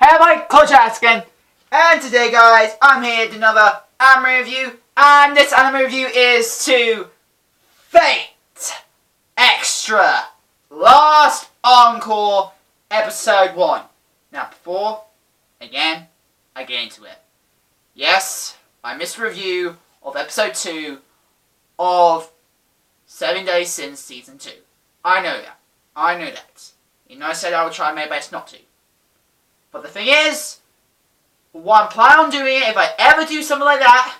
Hey, my Culture again, and today, guys, I'm here to another anime review, and this anime review is to Fate Extra Last Encore Episode 1. Now, before, again, I get into it. Yes, I missed a review of Episode 2 of 7 Days Since Season 2. I know that. You know I said I would try my best not to. But the thing is, what I'm planning on doing, if I ever do something like that,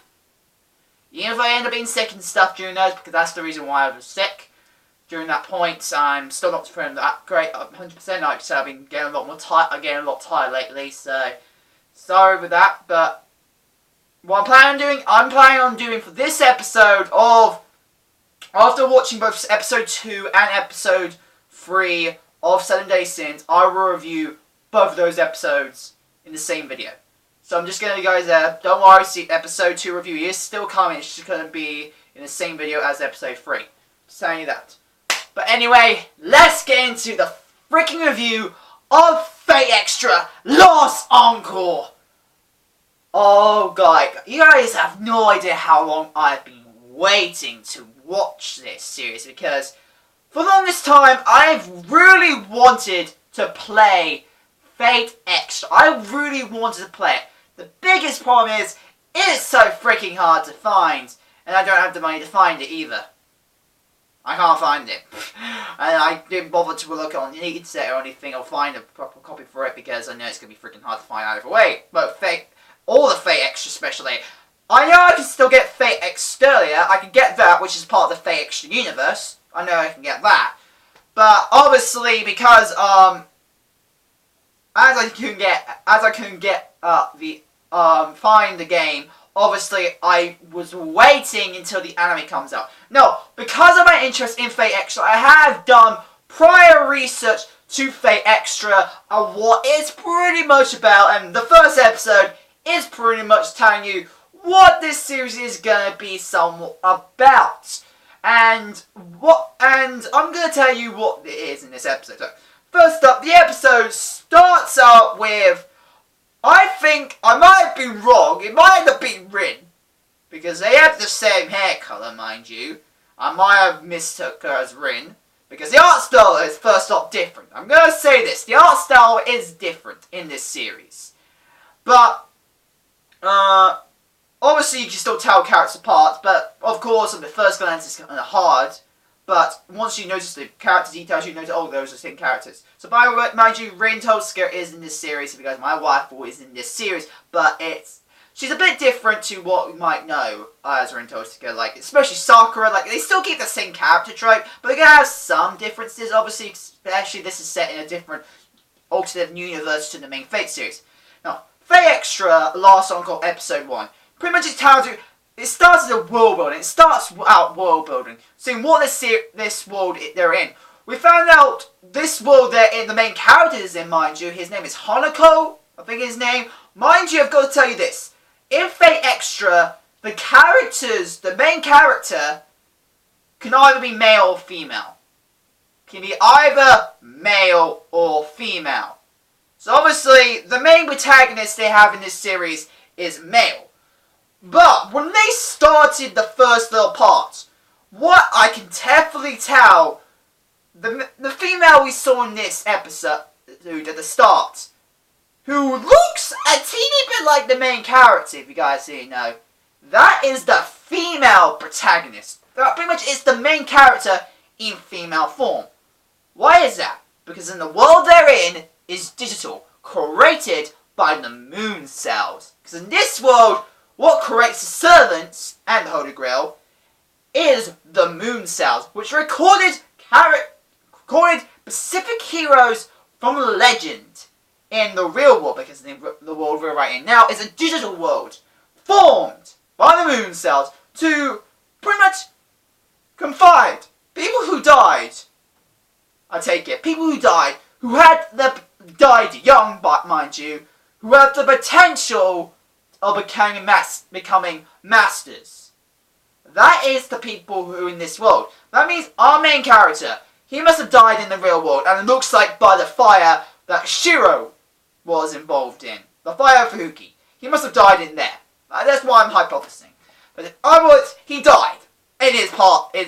even if I end up being sick and stuff during those, because that's the reason why I was sick during that point, I'm still not feeling that great 100%. Like I said, I've been getting a lot more tired. I'm getting a lot tired lately, so sorry with that. But what I'm planning on doing for this episode of, after watching both episode 2 and episode 3 of 7 Days Since, I will review both of those episodes in the same video. So I'm just going to guys don't worry, see, episode 2 review is still coming. It's just going to be in the same video as episode 3. Just telling you that. But anyway, let's get into the freaking review of Fate Extra Last Encore. Oh god, you guys have no idea how long I've been waiting to watch this series, because for the longest time I've really wanted to play Fate Extra. I really wanted to play it. The biggest problem is, it's so freaking hard to find, and I don't have the money to find it either. I can't find it. And I didn't bother to look on the internet or anything or find a proper copy for it, because I know it's going to be freaking hard to find either way. But all the Fate Extra especially. I know I can still get Fate Exterlia. I can get that, which is part of the Fate Extra universe. I know I can get that. But obviously, because as I couldn't get find the game, obviously I was waiting until the anime comes out. No, because of my interest in Fate Extra, I have done prior research to Fate Extra and what it's pretty much about, and the first episode is pretty much telling you what this series is gonna be somewhat about. And I'm gonna tell you what it is in this episode. So, first up, the episode starts out with, I think, I might have been wrong, it might have been Rin, because they have the same hair colour, mind you. I might have mistook her as Rin, because the art style is first up different. I'm going to say this, the art style is different in this series. But, obviously you can still tell characters apart, but of course on the first glance it's kind of hard. But once you notice the character details, you notice, oh, those are the same characters. So by the way, mind you, Rin Tosuke is in this series, because my wife is in this series, but she's a bit different to what we might know as Rin Tosuke, like, especially Sakura, like, they still keep the same character trope, but they're going to have some differences, obviously, especially this is set in a different alternative universe to the main Fate series. Now, Fate Extra Last Encore Episode 1, pretty much it tells you, it starts as a world building. It starts out world building, seeing what this world they're in. We found out this world they're in, the main character is in, mind you. His name is Hanako, I think his name. Mind you, I've got to tell you this. In Fate Extra, the main character, can either be male or female. Can be either male or female. So obviously, the main protagonist they have in this series is male. But when they started the first little part, what I can definitely tell, the female we saw in this episode at the start, who looks a teeny bit like the main character, if you guys didn't know, that is the female protagonist. That pretty much is the main character in female form. Why is that? Because in the world they're in is digital, created by the moon cells. Because in this world, what creates the servants and the Holy Grail is the moon cells, which recorded specific heroes from legend in the real world, because the world we're right in now is a digital world formed by the moon cells to pretty much confide people who died. I take it, people who died, died young, but mind you, who have the potential of becoming masters. That is the people who are in this world. That means our main character, he must have died in the real world, and it looks like by the fire that Shiro was involved in. The fire of Fuki. He must have died in there. That's what I'm hypothesizing. But in other words, he died in his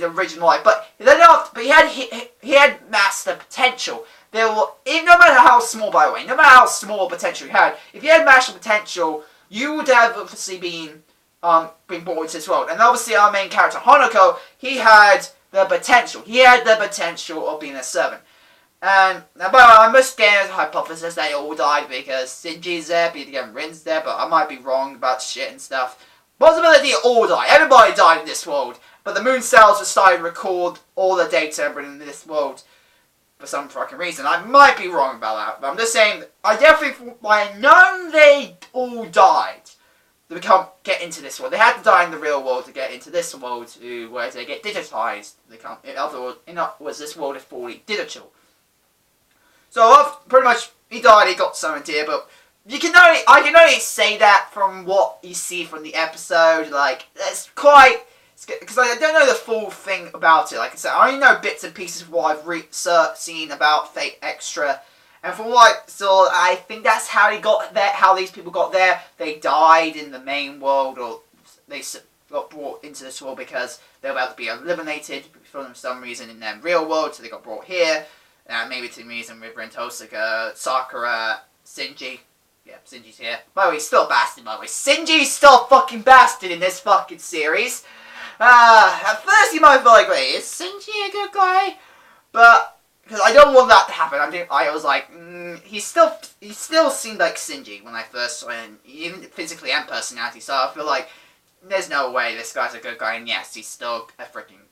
original life. But then after, he had master potential. There were, no matter how small, by the way, no matter how small potential you had, if you had master potential, you would have obviously been born into this world. And obviously our main character, Hanako, he had the potential. He had the potential of being a servant. And now, by the way, I must get a hypothesis they all died because Shinji's there, Peter Rin's there, but I might be wrong about shit and stuff. Possibility they all died. Everybody died in this world. But the moon cells were starting to record all the data in this world for some fucking reason. I might be wrong about that, but I'm just saying, I know they all died to get into this world. They had to die in the real world to get into this world, where they get digitized. In other words, this world is fully digital. So pretty much, he died. He got summoned here, but I can only say that from what you see from the episode. Like, it's quite, because I don't know the full thing about it. Like I said, I only know bits and pieces of what I've seen about Fate Extra. And from what I saw, I think that's how they got there, how these people got there. They died in the main world, or they got brought into this world because they were about to be eliminated for some reason in their real world, so they got brought here. Maybe to the reason with Rin, Tosaka, Sakura, Shinji. Yeah, Shinji's here. By the way, he's still a bastard, by the way. Shinji's still a fucking bastard in this fucking series. At first you might feel like, wait, is Shinji a good guy? But, because I don't want that to happen. I was like, he still seemed like Shinji when I first saw him, even physically and personality, so I feel like, there's no way this guy's a good guy, and yes, he's still a freaking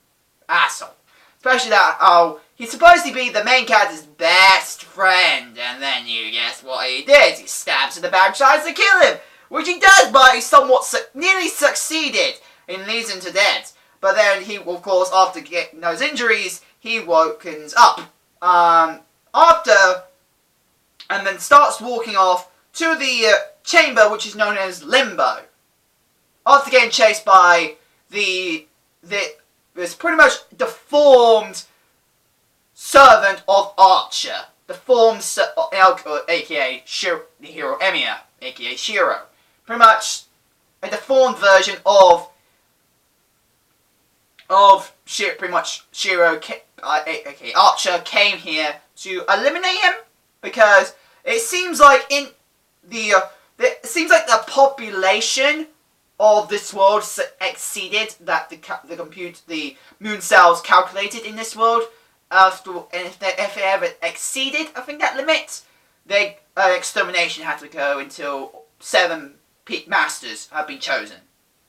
asshole. Especially that, he's supposed to be the main character's best friend, and then you guess what he did? He stabs in the back, tries to kill him, which he does, but he somewhat nearly succeeded and leaves him to death. But then he, of course, after getting those injuries, he wakens up. And then starts walking off to the chamber, which is known as Limbo. After getting chased by this pretty much deformed servant of Archer. Deformed, a.k.a. the hero Emiya, a.k.a. Shiro. Pretty much a deformed version of pretty much Shiro, a.k.a. Archer, came here to eliminate him, because it seems like the population of this world exceeded that the moon cells calculated in this world. And if they ever exceeded, I think, that limit, their extermination had to go until 7 masters have been chosen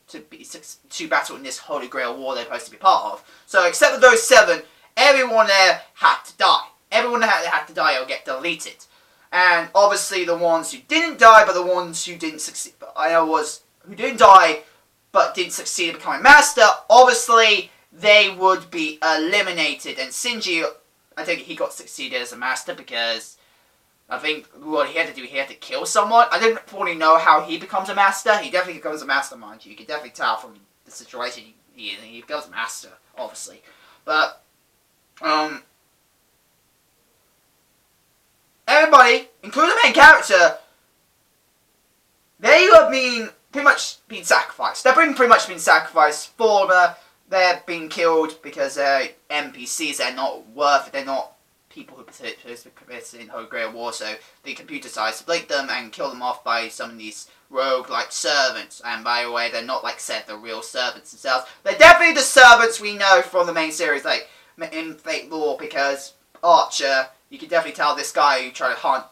to battle in this Holy Grail war they're supposed to be part of. So, except for those 7, everyone there had to die. Everyone that had to die or get deleted. And obviously the ones who didn't die, but the ones who didn't succeed, who didn't die, but didn't succeed in becoming master, obviously they would be eliminated. And Shinji, I think he got succeeded as a master because I think what he had to do, he had to kill someone. I didn't fully know how he becomes a master. He definitely becomes a master, mind you. You can definitely tell from the situation he becomes a master, obviously. But, everybody, including the main character, they have been pretty much been sacrificed. They've pretty much been sacrificed for they're being killed because they're NPCs. They're not worth it. They're not people who participate in Holy Grail War, so the computer decides to blink them and kill them off by some of these rogue-like servants. And by the way, they're not, like said, the real servants themselves. They're definitely the servants we know from the main series, like in Fate Lore, because Archer, you can definitely tell this guy who tried to hunt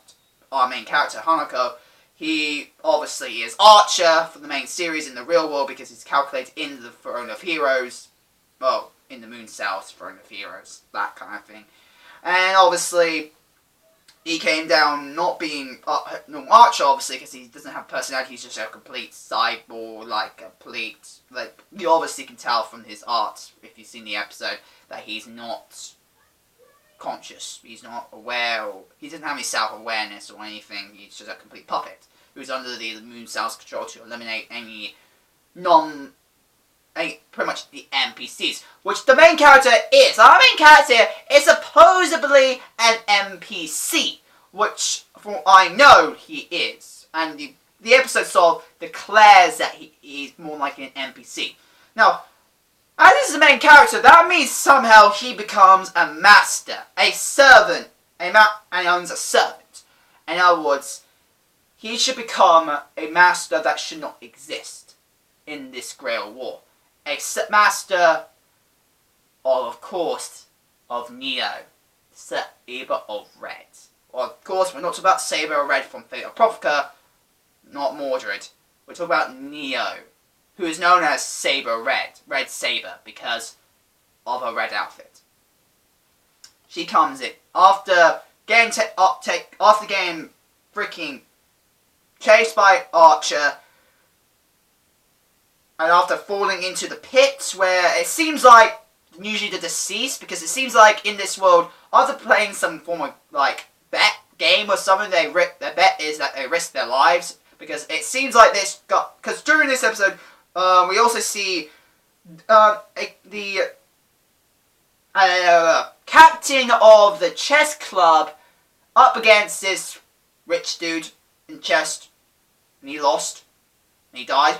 our main character, Hanako, he obviously is Archer from the main series in the real world because he's calculated in the Throne of Heroes. Well, in the Moon Cells Throne of Heroes, that kind of thing. And obviously, he came down not being normal Archer, obviously, because he doesn't have personality. He's just a complete cyborg, you obviously can tell from his art, if you've seen the episode, that he's not conscious. He's not aware, or he doesn't have any self-awareness or anything. He's just a complete puppet who's under the Moon Cells control to eliminate any pretty much the NPCs, which the main character is. Our main character is supposedly an NPC, which, from what I know, he is. And the episode sort of declares that he is more like an NPC. Now, as this is the main character, that means somehow he becomes a master, a servant, and he owns a servant. In other words, he should become a master that should not exist in this Grail War. A master of course, of Neo, Saber of Red. Well, of course, we're not talking about Saber of Red from Fate of Propheca, not Mordred. We're talking about Neo, who is known as Saber Red, Red Saber, because of her red outfit. She comes in after getting freaking chased by Archer, and after falling into the pit, where it seems like usually the deceased, because it seems like in this world, after playing some form of like bet game or something, their bet is that they risk their lives, because it seems like because during this episode, we also see the captain of the chess club up against this rich dude in chess, and he lost, and he died.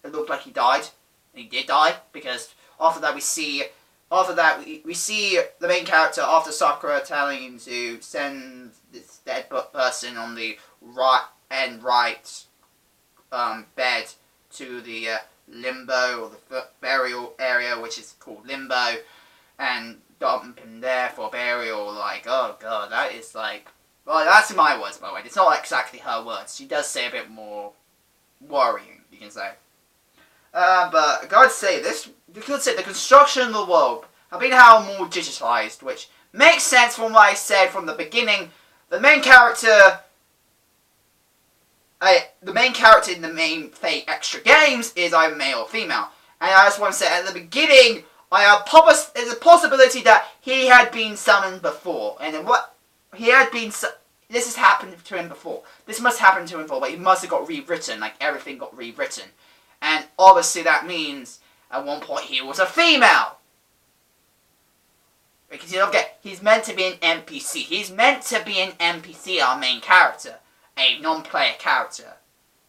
It looked like he died, and he did die, because after that we see the main character, after Sakura telling him to send this dead person on the right bed to the limbo, or the burial area, which is called limbo, and dump him there for burial. Like, oh god, that is like, well, that's my words, by the way. It's not exactly her words. She does say a bit more worrying, you can say. But God say this, you could say the construction of the world have been more digitalized, which makes sense from what I said from the beginning. The main character in the main Fate Extra games is either male or female. And I just want to say at the beginning, there's a possibility that he had been summoned before, and this has happened to him before. This must happen to him before, but he must have got rewritten, like everything got rewritten. And obviously that means at one point he was a female. Because you don't get, he's meant to be an NPC. He's meant to be an NPC, our main character. A non-player character.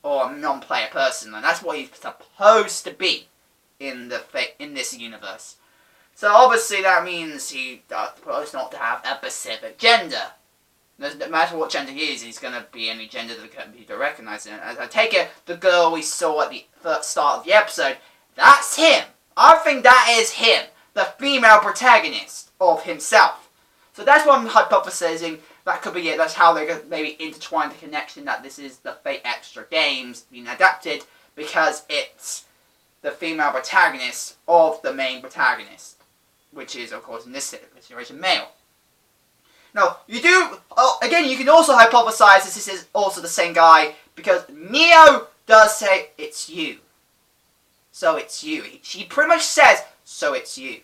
Or a non-player person. And that's what he's supposed to be in this universe. So obviously that means he's supposed not to have a specific gender. No matter what gender he is, he's going to be any gender that can be recognized. And as I take it, the girl we saw at the start of the episode, that's him. I think that is him. The female protagonist of himself. So that's what I'm hypothesizing. That could be it. That's how they're going to maybe intertwine the connection that this is the Fate Extra games being adapted, because it's the female protagonist of the main protagonist, which is, of course, in this situation, male. Now, you can also hypothesize this is also the same guy, because Neo does say, it's you. So it's you. She pretty much says, so it's you.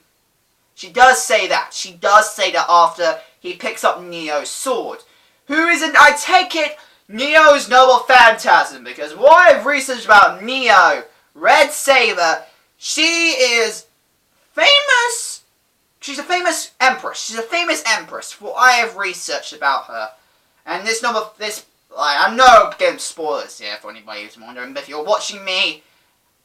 She does say that. She does say that after he picks up Neo's sword. Who isn't, I take it, Neo's noble phantasm, because what I've researched about Neo, Red Saber, she is famous. She's a famous empress. She's a famous empress. What I have researched about her, and I'm not getting spoilers here for anybody who's wondering. But if you're watching me,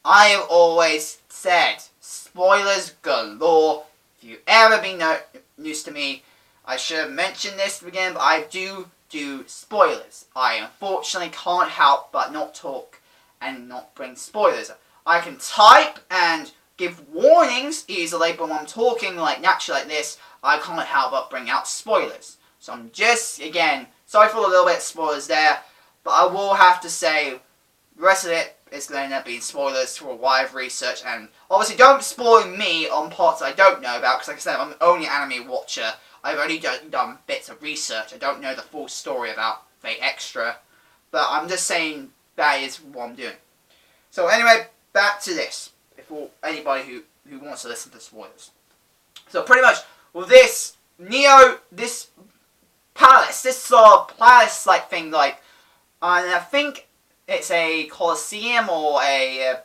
I have always said spoilers galore. If you've ever been news to me, I should have mentioned this again, but I do spoilers. I unfortunately can't help but not talk and not bring spoilers. I can type and give warnings easily, but when I'm talking like naturally like this, I can't help but bring out spoilers. So I'm just, again, sorry for a little bit of spoilers there, but I will have to say, the rest of it is going to end up being spoilers for what I've researched, and obviously don't spoil me on parts I don't know about, because like I said, I'm only an anime watcher. I've only done bits of research. I don't know the full story about Fate Extra, but I'm just saying that is what I'm doing. So anyway, back to this. For anybody who wants to listen to spoilers. So pretty much with this Neo, this palace, this sort of palace-like thing, like, and I think it's a coliseum or a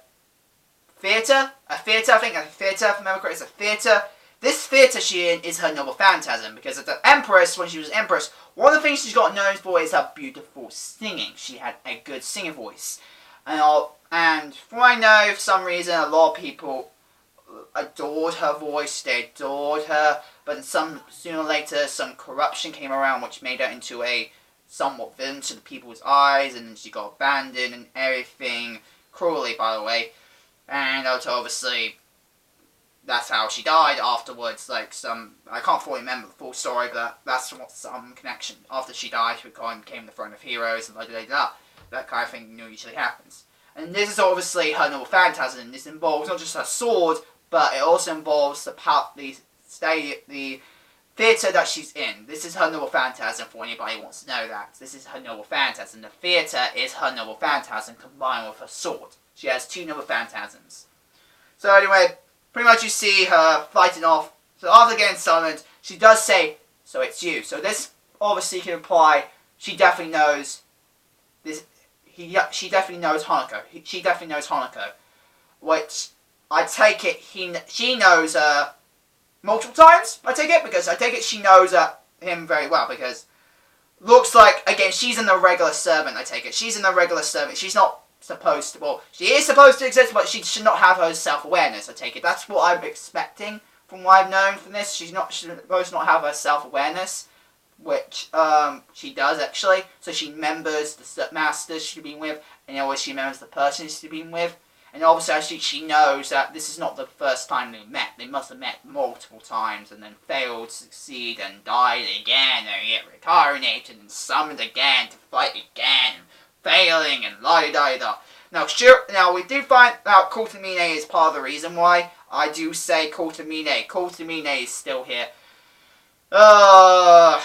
theatre. A theatre, I think, a theatre, if I remember correctly, it's a theatre. this theatre she's in is her noble phantasm, because as the Empress, when she was Empress, one of the things she's got known for is her beautiful singing. She had a good singing voice. And from what I know, for some reason, a lot of people adored her voice, they adored her, but sooner or later, some corruption came around which made her into a somewhat villain to the people's eyes, and she got abandoned and everything, cruelly, by the way. And obviously, that's how she died afterwards. Like I can't fully remember the full story, but that's what some connection. After she died, she became the Throne of Heroes, and that kind of thing usually happens. And this is obviously her noble phantasm, and this involves not just her sword, but it also involves the theatre that she's in. This is her noble phantasm, for anybody who wants to know that. This is her noble phantasm. The theatre is her noble phantasm combined with her sword. She has two noble phantasms. So anyway, pretty much you see her fighting off. So after getting summoned, she does say, "So it's you." So this obviously can imply she definitely knows this. She definitely knows Hanako. She definitely knows Hanako, which I take it she knows multiple times. I take it she knows him very well, because looks like, again, she's in the regular servant. I take it she's in the regular servant. She's not supposed to. Well, she is supposed to exist, but she should not have her self-awareness. I take it that's what I'm expecting from what I've known from this. She's supposed to not have her self-awareness, which she does actually. So she remembers the masters she's been with, and always she remembers the person she's been with. And obviously she knows that this is not the first time they met. They must have met multiple times and then failed to succeed and died again and get reincarnated and summoned again to fight again, failing and la-da-da-da. Now we do find out Kotamine is part of the reason why I do say Kotamine. Kotamine is still here. Kotamine.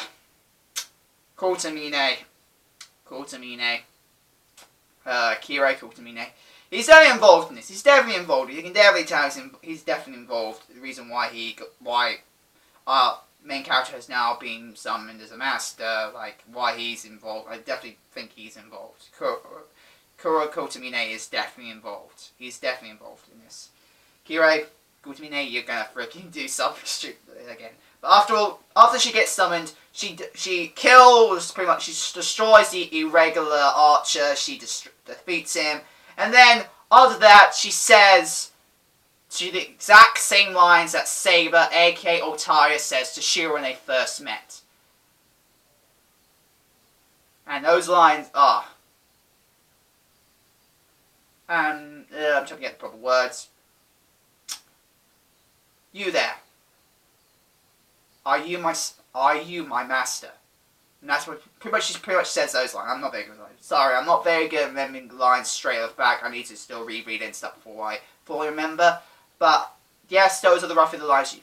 Kirei Kotamine. He's definitely involved in this. He's definitely involved. You can definitely tell he's definitely involved. The reason why our main character has now been summoned as a master, like why he's involved. I definitely think he's involved. Kuro Kotamine is definitely involved. He's definitely involved in this. Kirei Kotamine, you're gonna freaking do something stupid again. But after she gets summoned, she kills, pretty much, she destroys the irregular archer. She defeats him. And then, after that, she says the exact same lines that Saber, aka Otaria, says to Shiro when they first met. And those lines are... I'm trying to get the proper words. "You there. Are you my master?" And that's what she pretty much says those lines. I'm not very good at lines. Sorry, I'm not very good at remembering lines straight off the back. I need to still reread it and stuff before I fully remember. But yes, those are roughly the lines. She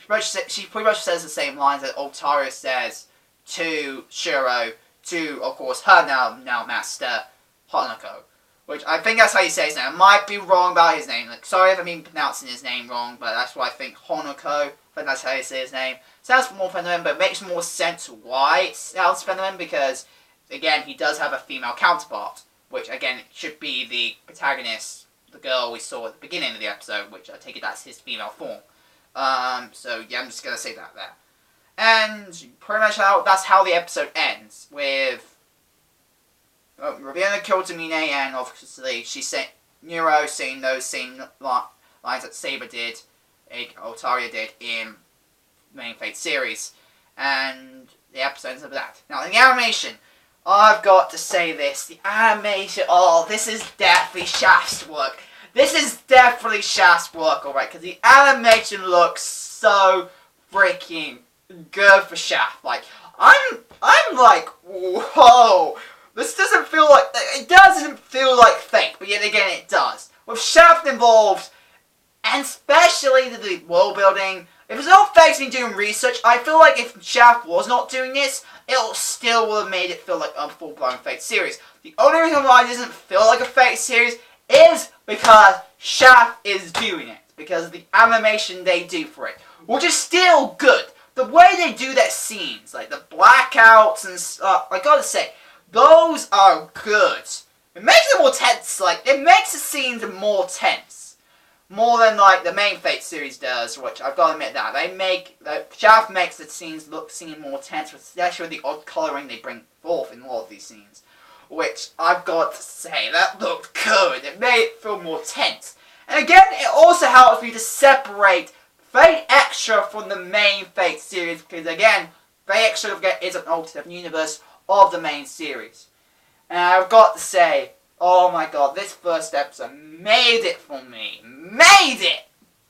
pretty much says the same lines that Otaria says to Shiro, to, of course, her now master, Hanako. Which I think that's how you say his name. I might be wrong about his name. Like, sorry if I've been pronouncing his name wrong, but that's what I think. Hanako. I think that's how you say his name. Sounds more feminine, but it makes more sense why it sounds feminine, because, again, he does have a female counterpart, which, again, should be the protagonist, the girl we saw at the beginning of the episode, which I take it that's his female form. So, yeah, I'm just going to say that there. And pretty much that's how the episode ends, with Reviwe Kotamine, and obviously Nero saying those same lines that Saber did, Otaria did in Main Fate series, and the episode ends up with that. Now, in the animation, I've got to say this, the animation, this is definitely Shaft's work. This is definitely Shaft's work, alright, because the animation looks so freaking good for Shaft. Like, I'm like, whoa, this doesn't feel like, it doesn't feel like Fate, but yet again it does. With Shaft involved, and especially the world building, if it's not Fate's been doing research, I feel like if Shaft was not doing this, it still would have made it feel like a full-blown Fate series. The only reason why it doesn't feel like a Fate series is because Shaft is doing it. Because of the animation they do for it. Which is still good. The way they do their scenes, like the blackouts and stuff, I gotta say, those are good. It makes it more tense, like, it makes the scenes more tense. more than like the main Fate series does, which I've got to admit that Shaft makes the scenes seem more tense, especially with the odd colouring they bring forth in all of these scenes, which I've got to say that looked good. It made it feel more tense, and again, it also helps me to separate Fate Extra from the main Fate series, because again, Fate Extra is an alternate universe of the main series, and I've got to say, oh my god, this first episode made it for me. Made it!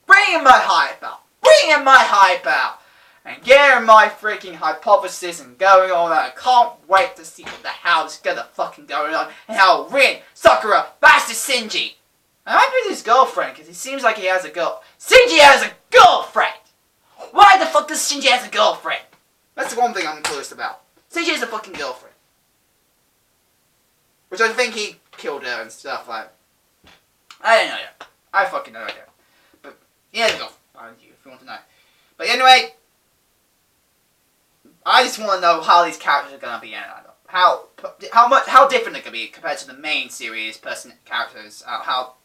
Bringing my hype out. Bringing my hype out. And getting my freaking hypothesis and going on. And I can't wait to see what the hell is gonna fucking going on. And how Rin, Sakura, bastard Shinji. And I might be his girlfriend, because he seems like he has a girl. Shinji has a girlfriend! Why the fuck does Shinji have a girlfriend? That's the one thing I'm curious about. Shinji has a fucking girlfriend. Which I think he killed her and stuff like. I don't know yet. I fucking no idea. But yeah, go. If you want to know. But anyway, I just want to know how these characters are gonna be. How different they're gonna be compared to the main series characters. How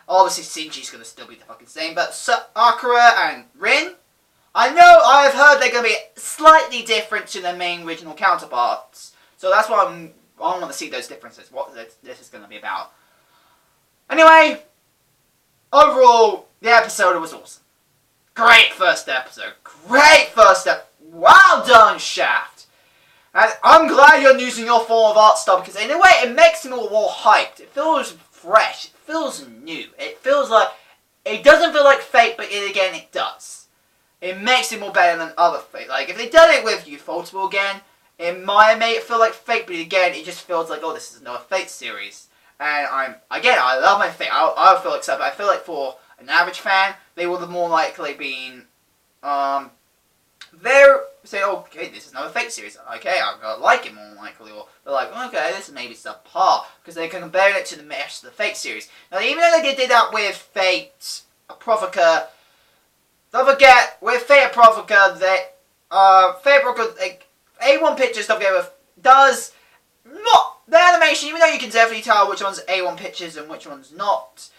obviously Shinji's gonna still be the fucking same, but Sakura and Rin, I have heard they're gonna be slightly different to their main original counterparts. So that's why I want to see those differences, what this is going to be about. Anyway, overall, the episode was awesome. Great first episode. Great first episode. Well done, Shaft. And I'm glad you're using your form of art style, because in a way, it makes me more hyped. It feels fresh. It feels new. It feels like, it doesn't feel like Fate, but again, it does. It makes it more better than other Fate. Like, if they done it with Ufotable again, it might have made it feel like Fate, but again, it just feels like, oh, this is another Fate series. And I love my Fate. I feel excited, but I feel like for an average fan, they would have more likely been, they're saying, okay, this is another Fate series. Okay, I'm gonna like it more likely. Or they're like, okay, this is maybe subpar, because they can compare it to the rest of the Fate series. Now, even though they did that with Fate Provoca, don't forget, with Fate Provoca, Fate Provoca, A1 Pictures does not, the animation, even though you can definitely tell which one's A1 Pictures and which one's not,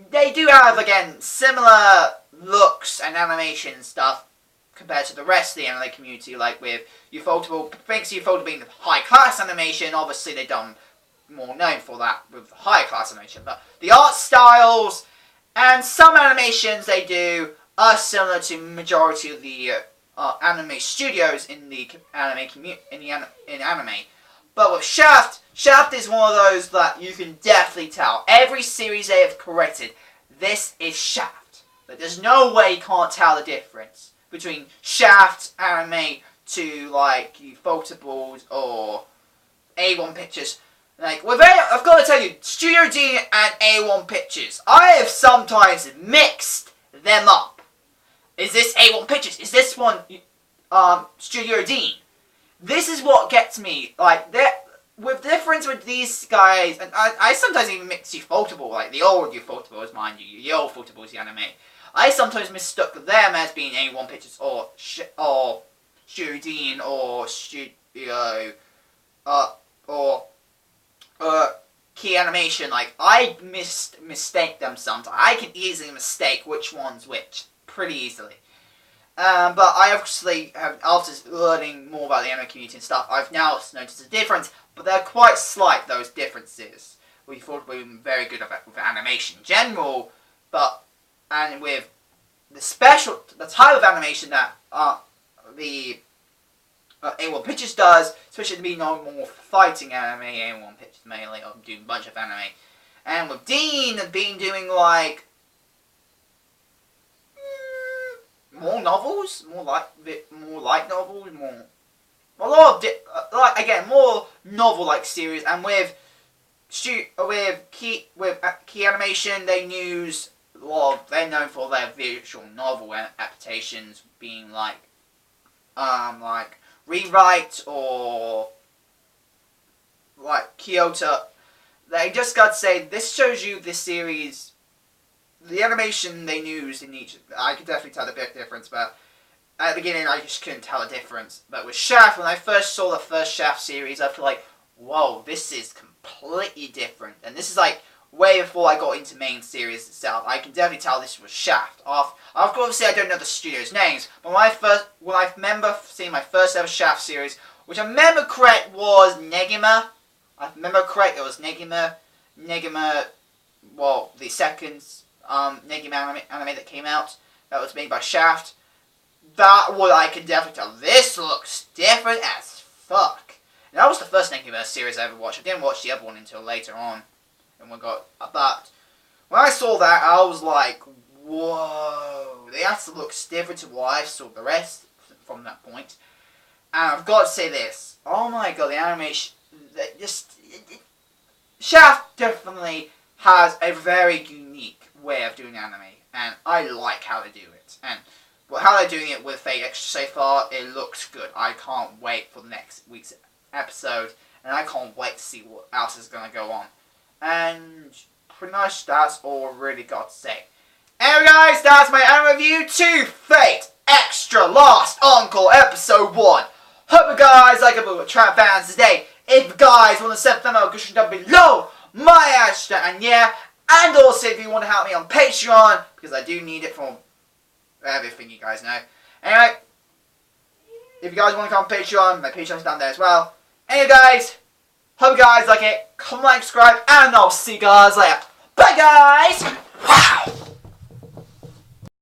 they do have, again, similar looks and animation stuff compared to the rest of the anime community, like with Ufotable. Thanks to Ufotable being the high-class animation, obviously they've done more known for that with high-class animation, but the art styles and some animations they do are similar to majority of the anime studios in the anime in anime. But with Shaft is one of those that you can definitely tell. Every series they have corrected, this is Shaft. Like, there's no way you can't tell the difference between Shaft anime to like Ufotables or A1 Pictures. Like, I've got to tell you, Studio D and A1 Pictures, I have sometimes mixed them up. Is this A1 Pictures? Is this one Studio D? This is what gets me. Like, with the difference with these guys, and I sometimes even mix Ufotable, like the old Ufotables, mind you, the old Ufotables, the anime. I sometimes mistook them as being A1 Pictures or Studio D or Studio or Key Animation. Like, I mistake them sometimes. I can easily mistake which one's which. Pretty easily. But I obviously have, after learning more about the anime community and stuff, I've now noticed a difference, but they're quite slight, those differences. We thought we were very good with animation in general, and with the type of animation that the A1 Pictures does, especially to be no more fighting anime, A1 Pictures mainly, or doing a bunch of anime. And with Dean being doing like more novels, more light novels, a lot of again more novel-like series, and with Key Animation, they're known for their visual novel adaptations, being like Rewrite or like Kyoto. They just got to say, this shows you this series. The animation they used in each, I could definitely tell the big difference, but at the beginning I just couldn't tell the difference. But with Shaft, when I first saw the first Shaft series, I feel like, whoa, this is completely different. And this is like way before I got into main series itself. I can definitely tell this was Shaft. Obviously, I don't know the studio's names, but when I remember seeing my first ever Shaft series, which I remember correct was Negima. I remember correct, it was Negima. Negima, well, the second Negima anime that came out, that was made by Shaft. That what I can definitely tell. This looks different as fuck. And that was the first Negima series I ever watched. I didn't watch the other one until later on. But when I saw that, I was like, whoa. They actually look different to what I saw the rest from that point. And I've got to say this. Oh my god, the animation... Shaft definitely has a very unique way of doing anime. And I like how they do it. And how they're doing it with Fate Extra so far, it looks good. I can't wait for the next week's episode. And I can't wait to see what else is going to go on. And pretty much that's all I really got to say. Anyway guys, that's my anime review to Fate Extra Last Encore Episode 1. Hope you guys like it with Trap fans today. If you guys want to send them out, go down below my hashtag. And yeah, and also if you want to help me on Patreon, because I do need it for everything you guys know. Anyway, if you guys want to come on Patreon, my Patreon's down there as well. Anyway guys, hope you guys like it. Comment, like, subscribe, and I'll see you guys later. Bye guys! Wow!